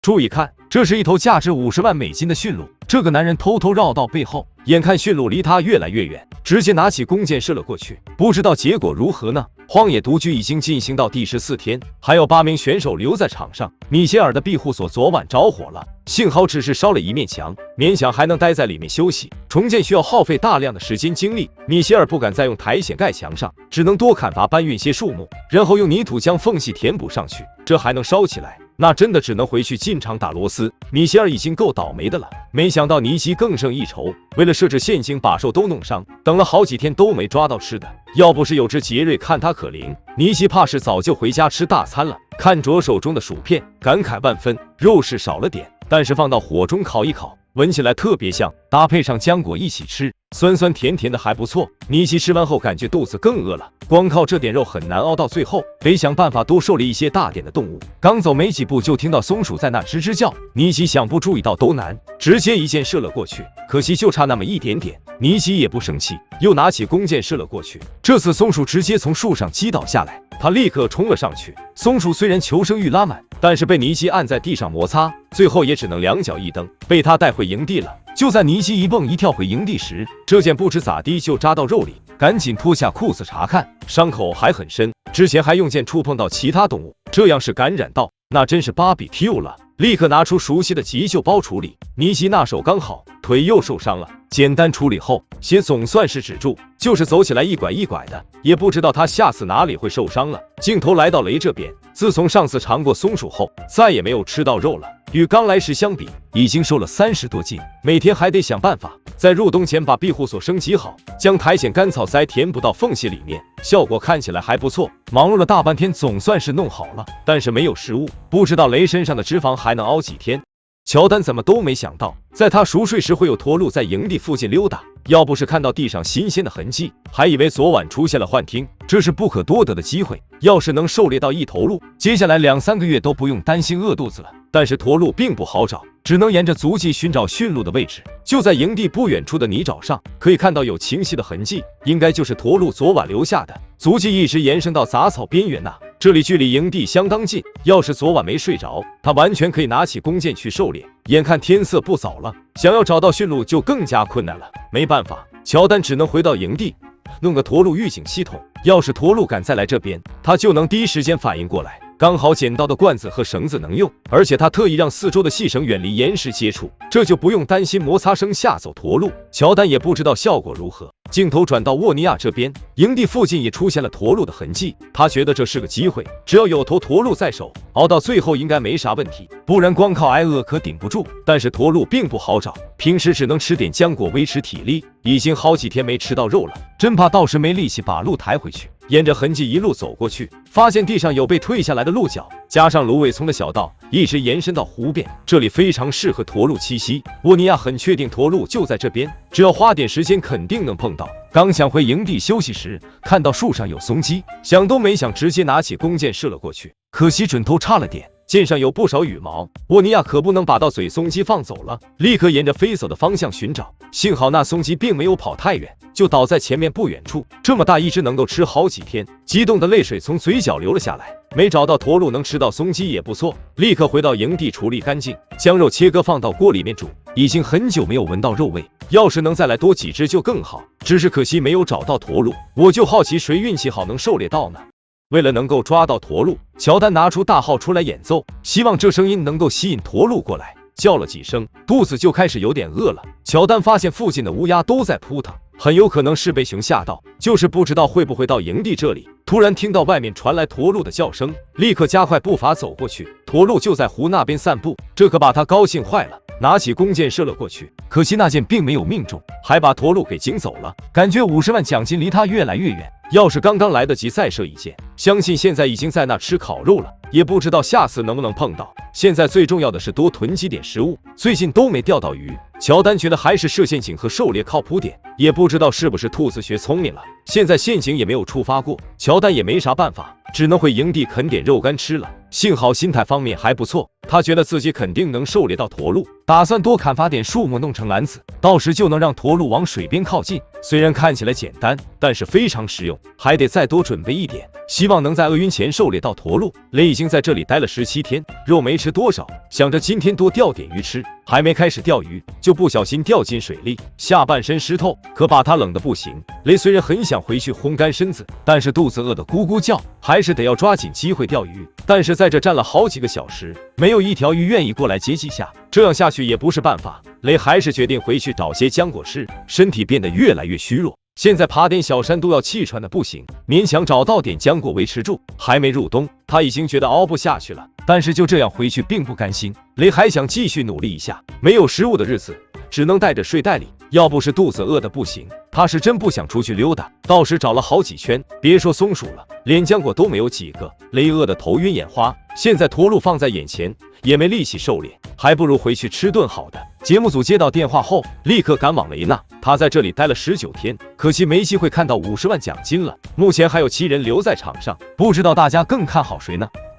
注意看，这是一头价值50万美金的驯鹿。这个男人偷偷绕到背后，眼看驯鹿离他越来越远，直接拿起弓箭射了过去。不知道结果如何呢？荒野独居已经进行到第14天，还有8名选手留在场上。米歇尔的庇护所昨晚着火了，幸好只是烧了一面墙，勉强还能待在里面休息。重建需要耗费大量的时间精力，米歇尔不敢再用苔藓盖墙上，只能多砍伐搬运些树木，然后用泥土将缝隙填补上去。这还能烧起来？那真的只能回去进场打螺丝。米歇尔已经够倒霉的了，没想到尼基更胜一筹，为了设置陷阱把兽都弄伤，等了好几天都没抓到吃的。要不是有只杰瑞看他可怜，尼基怕是早就回家吃大餐了。看着手中的薯片，感慨万分，肉是少了点，但是放到火中烤一烤，闻起来特别香，搭配上浆果一起吃，酸酸甜甜的还不错。尼奇吃完后感觉肚子更饿了，光靠这点肉很难熬到最后，得想办法多狩猎一些大点的动物。刚走没几步就听到松鼠在那吱吱叫，尼奇想不注意到都难，直接一箭射了过去，可惜就差那么一点点。尼奇也不生气，又拿起弓箭射了过去，这次松鼠直接从树上击倒下来，他立刻冲了上去。松鼠虽然求生欲拉满，但是被尼基按在地上摩擦，最后也只能两脚一蹬，被他带回营地了。就在尼基一蹦一跳回营地时，这箭不知咋地就扎到肉里，赶紧脱下裤子查看，伤口还很深，之前还用箭触碰到其他动物，这样是感染到，那真是芭比 Q 了。立刻拿出熟悉的急救包处理。尼基那手刚好，腿又受伤了，简单处理后，血总算是止住，就是走起来一拐一拐的，也不知道他下次哪里会受伤了。镜头来到雷这边，自从上次尝过松鼠后，再也没有吃到肉了。与刚来时相比，已经瘦了30多斤，每天还得想办法在入冬前把庇护所升级好，将苔藓干草塞填补到缝隙里面，效果看起来还不错。忙碌了大半天，总算是弄好了，但是没有食物，不知道雷身上的脂肪还能熬几天。乔丹怎么都没想到，在他熟睡时会有驼鹿在营地附近溜达，要不是看到地上新鲜的痕迹，还以为昨晚出现了幻听，这是不可多得的机会。要是能狩猎到一头鹿，接下来2-3个月都不用担心饿肚子了。但是驼鹿并不好找，只能沿着足迹寻找驯鹿的位置。就在营地不远处的泥沼上，可以看到有清晰的痕迹，应该就是驼鹿昨晚留下的。足迹一直延伸到杂草边缘这里距离营地相当近，要是昨晚没睡着，他完全可以拿起弓箭去狩猎。眼看天色不早了，想要找到驯鹿就更加困难了。没办法，乔丹只能回到营地，弄个驼鹿预警系统，要是驼鹿敢再来这边，他就能第一时间反应过来。刚好捡到的罐子和绳子能用，而且他特意让四周的细绳远离岩石接触，这就不用担心摩擦声吓走驼鹿。乔丹也不知道效果如何。镜头转到沃尼亚这边，营地附近也出现了驼鹿的痕迹，他觉得这是个机会，只要有头驼鹿在手，熬到最后应该没啥问题，不然光靠挨饿可顶不住。但是驼鹿并不好找，平时只能吃点浆果维持体力，已经好几天没吃到肉了，真怕到时没力气把鹿抬回去。沿着痕迹一路走过去，发现地上有被退下来的鹿角，加上芦苇丛的小道，一直延伸到湖边，这里非常适合驼鹿栖息。沃尼亚很确定驼鹿就在这边，只要花点时间肯定能碰到。刚想回营地休息时，看到树上有松鸡，想都没想直接拿起弓箭射了过去，可惜准头差了点，箭上有不少羽毛，沃尼亚可不能把到嘴松鸡放走了，立刻沿着飞走的方向寻找。幸好那松鸡并没有跑太远，就倒在前面不远处，这么大一只能够吃好几天，激动的泪水从嘴角流了下来。没找到驼鹿能吃到松鸡也不错，立刻回到营地处理干净，将肉切割放到锅里面煮。已经很久没有闻到肉味，要是能再来多几只就更好，只是可惜没有找到驼鹿。我就好奇谁运气好能狩猎到呢？为了能够抓到驼鹿，乔丹拿出大号出来演奏，希望这声音能够吸引驼鹿过来。叫了几声，肚子就开始有点饿了。乔丹发现附近的乌鸦都在扑腾，很有可能是被熊吓到，就是不知道会不会到营地这里。突然听到外面传来驼鹿的叫声，立刻加快步伐走过去，驼鹿就在湖那边散步，这可把他高兴坏了，拿起弓箭射了过去，可惜那箭并没有命中，还把驼鹿给惊走了。感觉50万奖金离他越来越远，要是刚刚来得及再射一箭，相信现在已经在那吃烤肉了，也不知道下次能不能碰到。现在最重要的是多囤积点食物，最近都没钓到鱼。乔丹觉得还是设陷阱和狩猎靠谱点，也不知道是不是兔子学聪明了，现在陷阱也没有触发过，乔丹也没啥办法，只能回营地啃点肉干吃了。幸好心态方面还不错，他觉得自己肯定能狩猎到驼鹿，打算多砍伐点树木弄成篮子，到时就能让驼鹿往水边靠近。虽然看起来简单，但是非常实用，还得再多准备一点。希望能在鳄鱼前狩猎到驼鹿。雷已经在这里待了17天，肉没吃多少，想着今天多钓点鱼吃。还没开始钓鱼，就不小心掉进水里，下半身湿透，可把他冷得不行。雷虽然很想回去烘干身子，但是肚子饿得咕咕叫，还是得要抓紧机会钓鱼。但是在这站了好几个小时，没有一条鱼愿意过来接济下，这样下去也不是办法。雷还是决定回去找些浆果吃，身体变得越来越虚弱。现在爬点小山都要气喘的不行，勉强找到点浆果维持住。还没入冬，他已经觉得熬不下去了，但是就这样回去并不甘心。雷还想继续努力一下，没有食物的日子只能带着睡袋里，要不是肚子饿得不行，他是真不想出去溜达。倒是找了好几圈，别说松鼠了，连浆果都没有几个。雷饿得头晕眼花，现在驼鹿放在眼前，也没力气狩猎，还不如回去吃顿好的。节目组接到电话后，立刻赶往雷纳。他在这里待了19天，可惜没机会看到50万奖金了。目前还有7人留在场上，不知道大家更看好谁呢？